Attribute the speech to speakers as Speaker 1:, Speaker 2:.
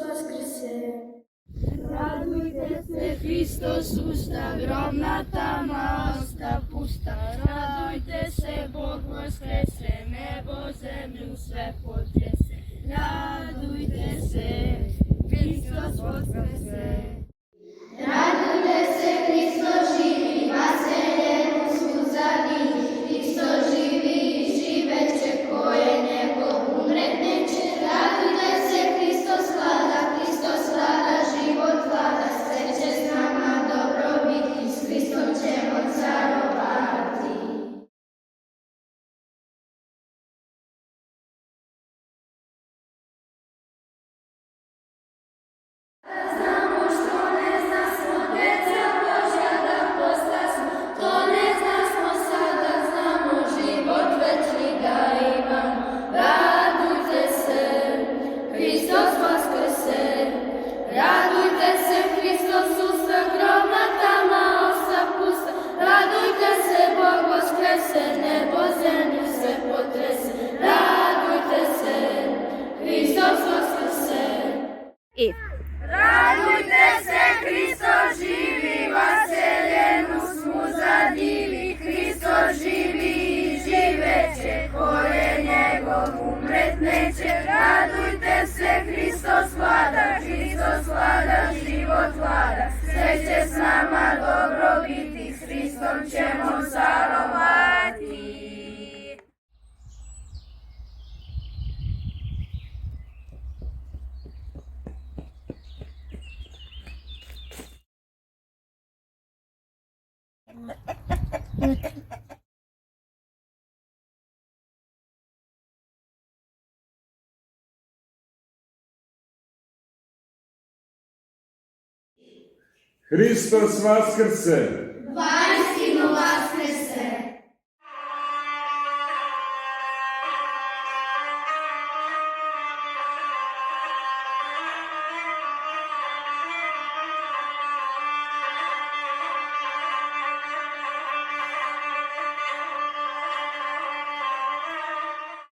Speaker 1: Vaskrese.
Speaker 2: Radujte se, Hristos ustav, rovna tama osta pusta. Radujte se, Bog vaskrese, nebo zemlju sve potrese. Radujte se, Hristos vaskrese.
Speaker 3: Radujte se, Hristos živi, vaseljenu suza divi. Hristos živi i živeće, koje nebo umret neće. Radujte se, Hristos vlada, život vlada. Sve će s nama dobro biti, s Hristom ćemo carovati. Znamo što ne zna smo, deca Božja da postasmo. To ne zna smo sada, znamo život večni da imamo. Radujte se, Hristos vaskrese. Radujte se, Hristos usta, grobna tama osta pusta. Radujte se, Bog vaskrese, nebo zemlju sve potrese. Radujte se, Hristos vaskrese. Radujte se, Hristos živi, vaseljenu smuza divi. Hristos živi i živeće, koje njegov umret neće. Radujte se, Hristos vlada, život vlada. Sve će s nama dobro biti, s Hristom ćemo carovati.
Speaker 4: Hristos vaskrse!